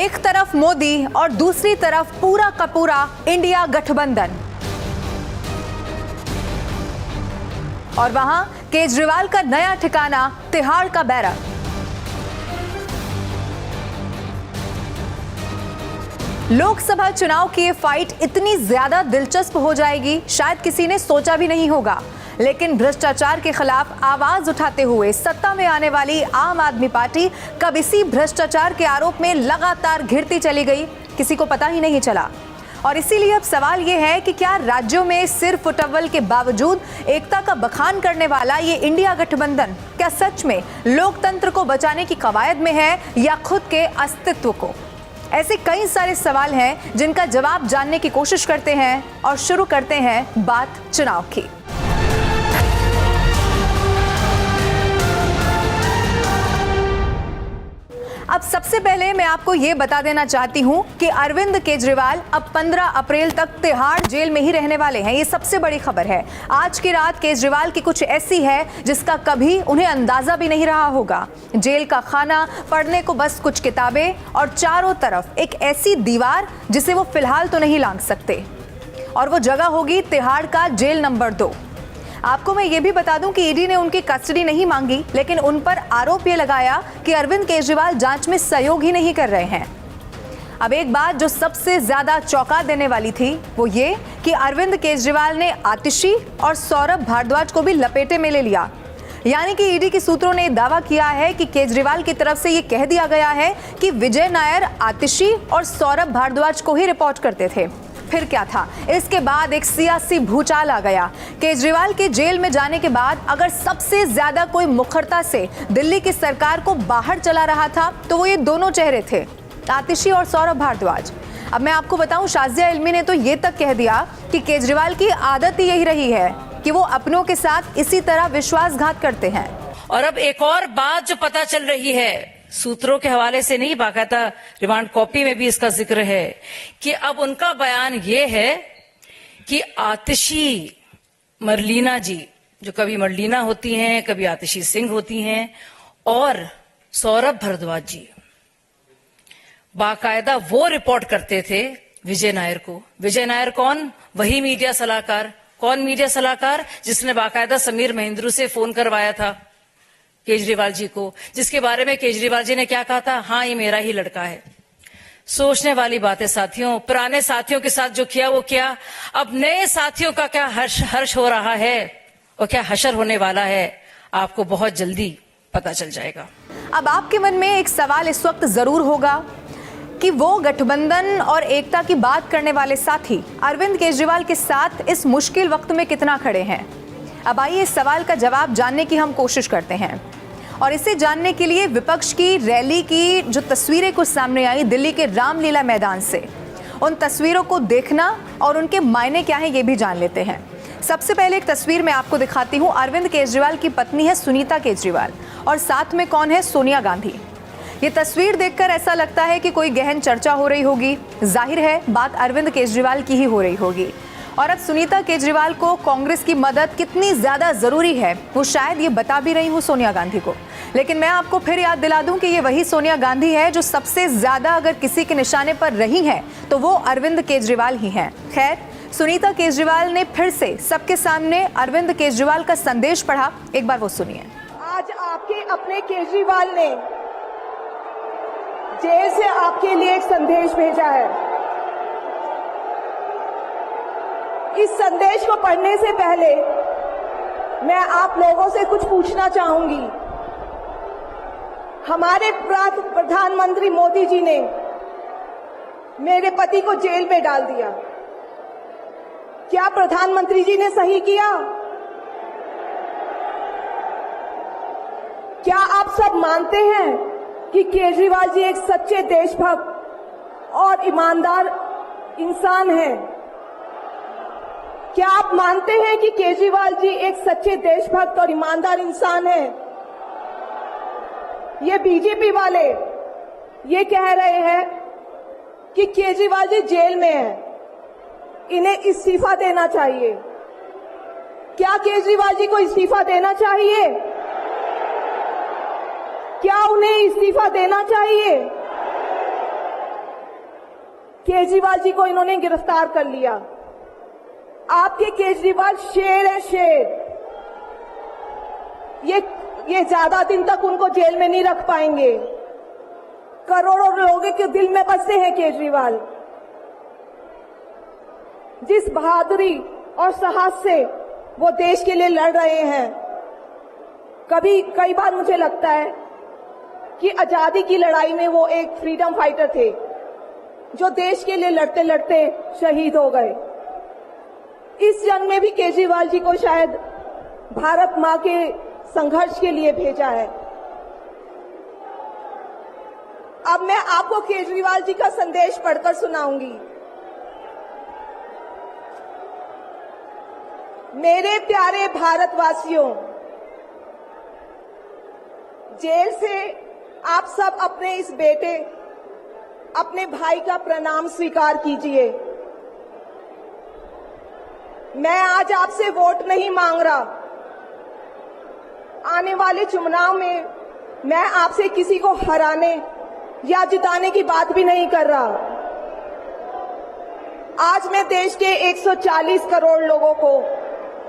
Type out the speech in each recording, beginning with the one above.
एक तरफ मोदी और दूसरी तरफ पूरा का पूरा इंडिया गठबंधन, और वहां केजरीवाल का नया ठिकाना तिहाड़ का बैरक। लोकसभा चुनाव की ये फाइट इतनी ज्यादा दिलचस्प हो जाएगी शायद किसी ने सोचा भी नहीं होगा, लेकिन भ्रष्टाचार के खिलाफ आवाज उठाते हुए सत्ता में आने वाली आम आदमी पार्टी कब इसी भ्रष्टाचार के आरोप में लगातार घिरती चली गई, किसी को पता ही नहीं चला। और इसीलिए अब सवाल यह है कि क्या राज्यों में सिर फुटअव्वल के बावजूद एकता का बखान करने वाला ये इंडिया गठबंधन क्या सच में लोकतंत्र को बचाने की कवायद में है या खुद के अस्तित्व को? ऐसे कई सारे सवाल हैं जिनका जवाब जानने की कोशिश करते हैं और शुरू करते हैं बात चुनाव की। अब सबसे पहले मैं आपको यह बता देना चाहती हूं कि अरविंद केजरीवाल अब 15 अप्रैल तक तिहाड़ जेल में ही रहने वाले हैं। ये सबसे बड़ी खबर है। आज की रात केजरीवाल की कुछ ऐसी है जिसका कभी उन्हें अंदाजा भी नहीं रहा होगा। जेल का खाना, पढ़ने को बस कुछ किताबें और चारों तरफ एक ऐसी दीवार जिसे वो फिलहाल तो नहीं लांघ सकते, और वो जगह होगी तिहाड़ का जेल नंबर 2। आपको मैं ये भी बता दूं कि ईडी ने उनकी कस्टडी नहीं मांगी, लेकिन उन पर आरोप ये लगाया कि अरविंद केजरीवाल जांच में सहयोग ही नहीं कर रहे हैं। अब एक बात जो सबसे ज्यादा चौंका देने वाली थी वो ये कि अरविंद केजरीवाल ने आतिशी और सौरभ भारद्वाज को भी लपेटे में ले लिया। यानी कि ईडी के सूत्रों ने दावा किया है कि केजरीवाल की तरफ से ये कह दिया गया है कि विजय नायर आतिशी और सौरभ भारद्वाज को ही रिपोर्ट करते थे। फिर क्या था? इसके बाद एक सियासी भूचाल आ गया। केजरीवाल के जेल में जाने के बाद अगर सबसे ज्यादा कोई मुखरता से दिल्ली की सरकार को बाहर चला रहा था तो वो ये दोनों चेहरे थे, आतिशी और सौरभ भारद्वाज। अब मैं आपको बताऊं, शाजिया इल्मी ने तो ये तक कह दिया कि केजरीवाल की आदत ही यही रही है कि वो अपनों के साथ इसी तरह विश्वासघात करते हैं। और अब एक और बात जो पता चल रही है, सूत्रों के हवाले से नहीं, बाकायदा रिमांड कॉपी में भी इसका जिक्र है कि अब उनका बयान ये है कि आतिशी मरलीना जी, जो कभी मरलीना होती हैं कभी आतिशी सिंह होती हैं, और सौरभ भारद्वाज जी बाकायदा वो रिपोर्ट करते थे विजय नायर को। विजय नायर कौन? वही मीडिया सलाहकार। कौन मीडिया सलाहकार? जिसने बाकायदा समीर महेंद्रू से फोन करवाया था केजरीवाल जी को, जिसके बारे में केजरीवाल जी ने क्या कहा था? हाँ, ये मेरा ही लड़का है। सोचने वाली बात है साथियों। पुराने साथियों के साथ जो किया वो किया, अब नए साथियों का क्या हर्ष हो रहा है और क्या हशर होने वाला है, आपको बहुत जल्दी पता चल जाएगा। अब आपके मन में एक सवाल इस वक्त जरूर होगा कि वो गठबंधन और एकता की बात करने वाले साथी अरविंद केजरीवाल के साथ इस मुश्किल वक्त में कितना खड़े हैं। अब आइए इस सवाल का जवाब जानने की हम कोशिश करते हैं, और इसे जानने के लिए विपक्ष की रैली की जो तस्वीरें कुछ सामने आई दिल्ली के रामलीला मैदान से, उन तस्वीरों को देखना और उनके मायने क्या हैं ये भी जान लेते हैं। सबसे पहले एक तस्वीर मैं आपको दिखाती हूँ। अरविंद केजरीवाल की पत्नी है सुनीता केजरीवाल और साथ में कौन है? सोनिया गांधी। ये तस्वीर देखकर ऐसा लगता है कि कोई गहन चर्चा हो रही होगी। जाहिर है बात अरविंद केजरीवाल की ही हो रही होगी। और अब सुनीता केजरीवाल को कांग्रेस की मदद कितनी ज्यादा जरूरी है वो शायद ये बता भी रही हूँ सोनिया गांधी को, लेकिन मैं आपको फिर याद दिला दूं कि ये वही सोनिया गांधी है जो सबसे ज्यादा अगर किसी के निशाने पर रही है तो वो अरविंद केजरीवाल ही हैं। खैर, सुनीता केजरीवाल ने फिर से सबके सामने अरविंद केजरीवाल का संदेश पढ़ा, एक बार वो सुनिए। आज आपके अपने केजरीवाल ने जेल से आपके लिए एक संदेश भेजा है। इस संदेश को पढ़ने से पहले मैं आप लोगों से कुछ पूछना चाहूंगी। हमारे प्रधानमंत्री मोदी जी ने मेरे पति को जेल में डाल दिया। क्या प्रधानमंत्री जी ने सही किया? क्या आप सब मानते हैं कि केजरीवाल जी एक सच्चे देशभक्त और ईमानदार इंसान हैं? क्या आप मानते हैं कि केजरीवाल जी एक सच्चे देशभक्त और ईमानदार इंसान हैं? ये बीजेपी वाले ये कह रहे हैं कि केजरीवाल जी जेल में हैं, इन्हें इस्तीफा देना चाहिए। क्या केजरीवाल जी को इस्तीफा देना चाहिए? क्या उन्हें इस्तीफा देना चाहिए? केजरीवाल जी को इन्होंने गिरफ्तार कर लिया। आपके केजरीवाल शेर है, शेर। ये ज्यादा दिन तक उनको जेल में नहीं रख पाएंगे। करोड़ों लोगों के दिल में बसते हैं केजरीवाल। जिस बहादुरी और साहस से वो देश के लिए लड़ रहे हैं, कई बार मुझे लगता है कि आजादी की लड़ाई में वो एक फ्रीडम फाइटर थे जो देश के लिए लड़ते लड़ते शहीद हो गए। इस जंग में भी केजरीवाल जी को शायद भारत मां के संघर्ष के लिए भेजा है। अब मैं आपको केजरीवाल जी का संदेश पढ़कर सुनाऊंगी। मेरे प्यारे भारतवासियों, जेल से आप सब अपने इस बेटे, अपने भाई का प्रणाम स्वीकार कीजिए। मैं आज आपसे वोट नहीं मांग रहा। आने वाले चुनाव में मैं आपसे किसी को हराने या जिताने की बात भी नहीं कर रहा। आज मैं देश के 140 करोड़ लोगों को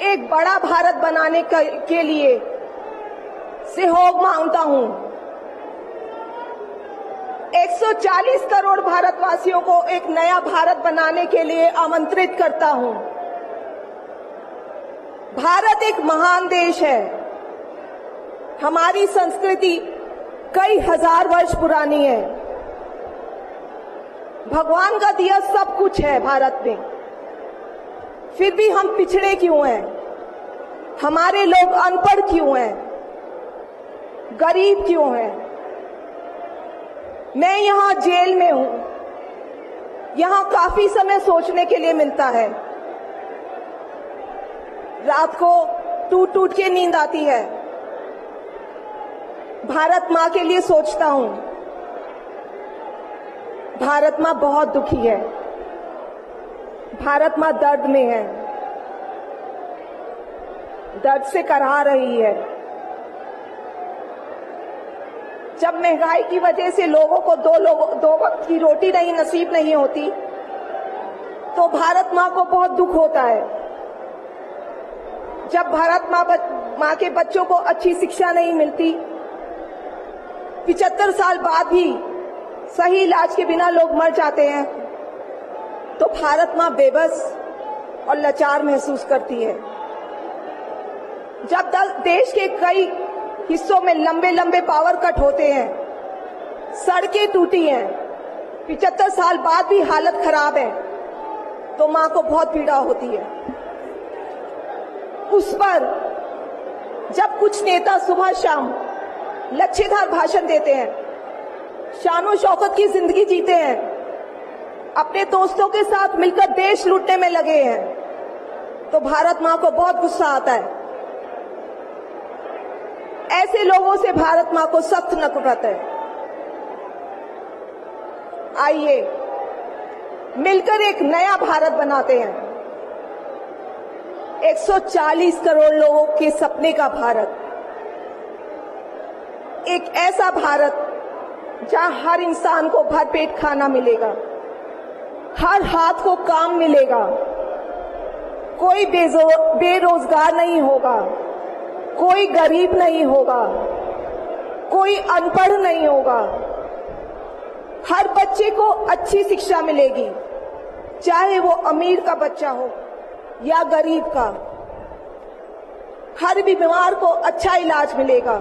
एक बड़ा भारत बनाने के लिए सहयोग मांगता हूं। 140 करोड़ भारतवासियों को एक नया भारत बनाने के लिए आमंत्रित करता हूं। भारत एक महान देश है। हमारी संस्कृति कई हजार वर्ष पुरानी है। भगवान का दिया सब कुछ है भारत में, फिर भी हम पिछड़े क्यों हैं? हमारे लोग अनपढ़ क्यों हैं? गरीब क्यों हैं? मैं यहां जेल में हूं। यहां काफी समय सोचने के लिए मिलता है। रात को टूट टूट के नींद आती है। भारत मां के लिए सोचता हूं। भारत मां बहुत दुखी है। भारत मां दर्द में है, दर्द से कराह रही है। जब महंगाई की वजह से लोगों को दो वक्त की रोटी नहीं नसीब नहीं होती, तो भारत मां को बहुत दुख होता है। जब भारत मां के बच्चों को अच्छी शिक्षा नहीं मिलती, 75 साल बाद भी सही इलाज के बिना लोग मर जाते हैं, तो भारत मां बेबस और लाचार महसूस करती है। जब देश के कई हिस्सों में लंबे लंबे पावर कट होते हैं, सड़कें टूटी हैं, 75 साल बाद भी हालत खराब है, तो मां को बहुत पीड़ा होती है। उस पर जब कुछ नेता सुबह शाम लच्छेदार भाषण देते हैं, शानो शौकत की जिंदगी जीते हैं, अपने दोस्तों के साथ मिलकर देश लूटने में लगे हैं, तो भारत मां को बहुत गुस्सा आता है। ऐसे लोगों से भारत मां को सख्त नफरत है। आइए मिलकर एक नया भारत बनाते हैं। 140 करोड़ लोगों के सपने का भारत, एक ऐसा भारत जहां हर इंसान को भरपेट खाना मिलेगा, हर हाथ को काम मिलेगा, कोई बेरोजगार नहीं होगा, कोई गरीब नहीं होगा, कोई अनपढ़ नहीं होगा, हर बच्चे को अच्छी शिक्षा मिलेगी, चाहे वो अमीर का बच्चा हो या गरीब का। हर बीमार को अच्छा इलाज मिलेगा।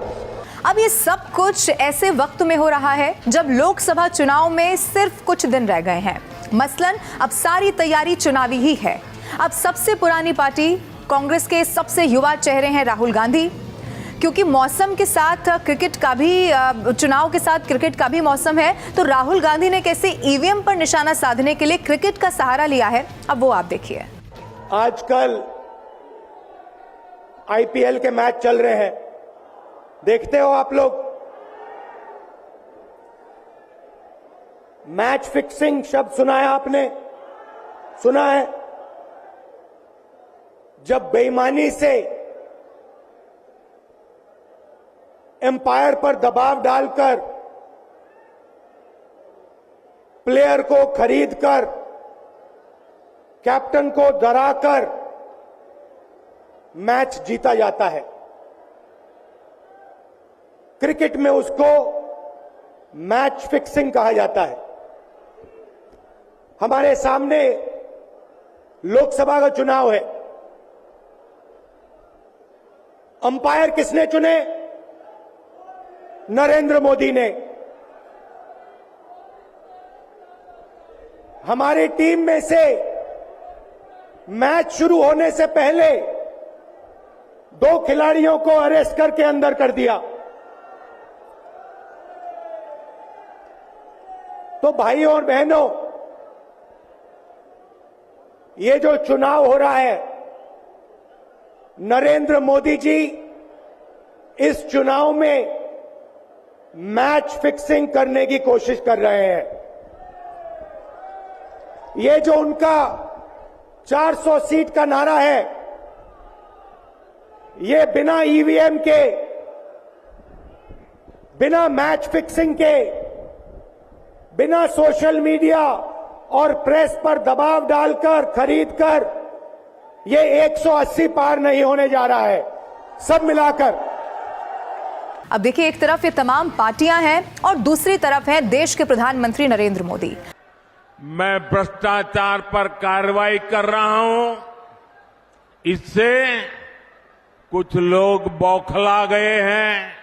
अब ये सब कुछ ऐसे वक्त में हो रहा है जब लोकसभा चुनाव में सिर्फ कुछ दिन रह गए हैं। मसलन अब सारी तैयारी चुनावी ही है। अब सबसे पुरानी पार्टी कांग्रेस के सबसे युवा चेहरे हैं राहुल गांधी, क्योंकि मौसम के साथ क्रिकेट का भी, चुनाव के साथ क्रिकेट का भी मौसम है, तो राहुल गांधी ने कैसे ईवीएम पर निशाना साधने के लिए क्रिकेट का सहारा लिया है, अब वो आप देखिए। आजकल आईपीएल के मैच चल रहे हैं, देखते हो आप लोग। मैच फिक्सिंग शब्द सुना है आपने? सुना है? जब बेईमानी से एम्पायर पर दबाव डालकर प्लेयर को खरीदकर, कैप्टन को डराकर मैच जीता जाता है। क्रिकेट में उसको मैच फिक्सिंग कहा जाता है। हमारे सामने लोकसभा का चुनाव है। अंपायर किसने चुने? नरेंद्र मोदी ने। हमारी टीम में से मैच शुरू होने से पहले 2 खिलाड़ियों को अरेस्ट करके अंदर कर दिया। तो भाइयों और बहनों, ये जो चुनाव हो रहा है, नरेंद्र मोदी जी इस चुनाव में मैच फिक्सिंग करने की कोशिश कर रहे हैं। ये जो उनका 400 सीट का नारा है, ये बिना ईवीएम के, बिना मैच फिक्सिंग के, बिना सोशल मीडिया और प्रेस पर दबाव डालकर, खरीदकर, ये 180 पार नहीं होने जा रहा है, सब मिलाकर। अब देखिए, एक तरफ ये तमाम पार्टियां हैं और दूसरी तरफ है देश के प्रधानमंत्री नरेंद्र मोदी। मैं भ्रष्टाचार पर कार्रवाई कर रहा हूं, इससे कुछ लोग बौखला गए हैं।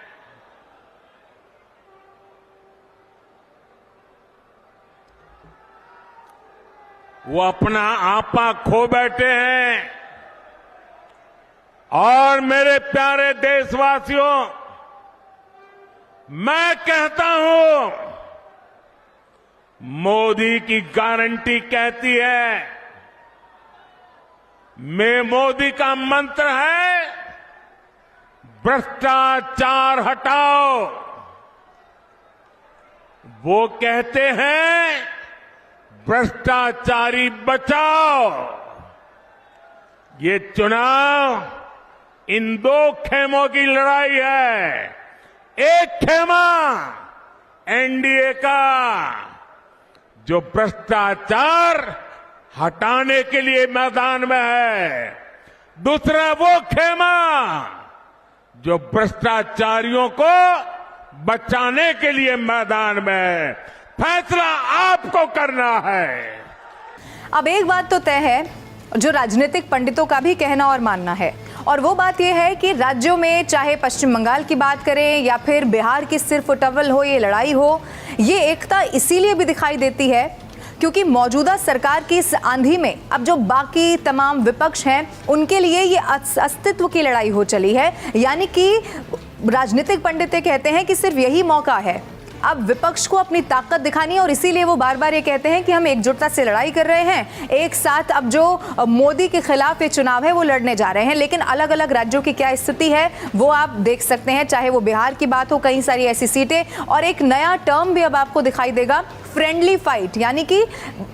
वो अपना आपा खो बैठे हैं। और मेरे प्यारे देशवासियों, मैं कहता हूं, मोदी की गारंटी कहती है, मोदी का मंत्र है, भ्रष्टाचार हटाओ। वो कहते हैं, भ्रष्टाचारी बचाओ। ये चुनाव इन 2 खेमों की लड़ाई है। एक खेमा एनडीए का, जो भ्रष्टाचार हटाने के लिए मैदान में है। दूसरा वो खेमा जो भ्रष्टाचारियों को बचाने के लिए मैदान में है। फैसला आपको करना है। अब एक बात तो तय है, जो राजनीतिक पंडितों का भी कहना और मानना है, और वो बात यह है कि राज्यों में, चाहे पश्चिम बंगाल की बात करें या फिर बिहार की सिर्फ टवल हो, ये लड़ाई हो, ये एकता इसीलिए भी दिखाई देती है क्योंकि मौजूदा सरकार की इस आंधी में अब जो बाकी तमाम विपक्ष हैं, उनके लिए ये अस्तित्व की लड़ाई हो चली है। यानी कि राजनीतिक पंडित कहते हैं कि सिर्फ यही मौका है अब विपक्ष को अपनी ताकत दिखानी है, और इसीलिए वो बार बार ये कहते हैं कि हम एकजुटता से लड़ाई कर रहे हैं, एक साथ अब जो मोदी के खिलाफ ये चुनाव है वो लड़ने जा रहे हैं। लेकिन अलग अलग राज्यों की क्या स्थिति है वो आप देख सकते हैं, चाहे वो बिहार की बात हो, कई सारी ऐसी सीटें, और एक नया टर्म भी अब आपको दिखाई देगा, फ्रेंडली फाइट। यानी कि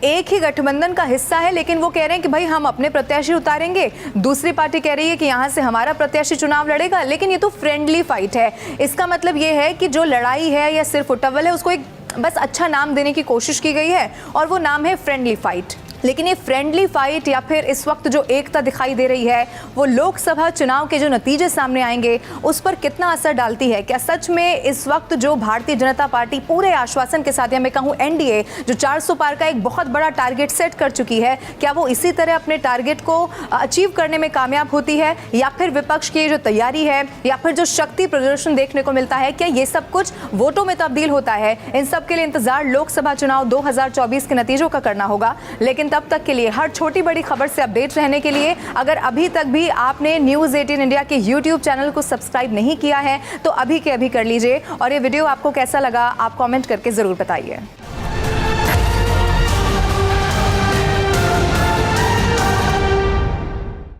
एक ही गठबंधन का हिस्सा है, लेकिन वो कह रहे हैं कि भाई हम अपने प्रत्याशी उतारेंगे, दूसरी पार्टी कह रही है कि यहां से हमारा प्रत्याशी चुनाव लड़ेगा, लेकिन ये तो फ्रेंडली फाइट है। इसका मतलब ये है कि जो लड़ाई है या सिर्फ टवल है, उसको एक बस अच्छा नाम देने की कोशिश की गई है, और वो नाम है फ्रेंडली फाइट। लेकिन ये फ्रेंडली फाइट या फिर इस वक्त जो एकता दिखाई दे रही है, वो लोकसभा चुनाव के जो नतीजे सामने आएंगे उस पर कितना असर डालती है? क्या सच में इस वक्त जो भारतीय जनता पार्टी पूरे आश्वासन के साथ, या मैं कहूँ एनडीए जो 400 पार का एक बहुत बड़ा टारगेट सेट कर चुकी है, क्या वो इसी तरह अपने टारगेट को अचीव करने में कामयाब होती है, या फिर विपक्ष की जो तैयारी है या फिर जो शक्ति प्रदर्शन देखने को मिलता है, क्या ये सब कुछ वोटों में तब्दील होता है? इन सब के लिए इंतजार लोकसभा चुनाव 2024 के नतीजों का करना होगा। लेकिन तब तक के लिए हर छोटी बड़ी खबर से अपडेट रहने के लिए अगर अभी तक भी आपने न्यूज़ 18 इंडिया के YouTube चैनल को सब्सक्राइब नहीं किया है तो अभी के अभी कर लीजिए। और ये वीडियो आपको कैसा लगा आप कमेंट करके जरूर बताइए।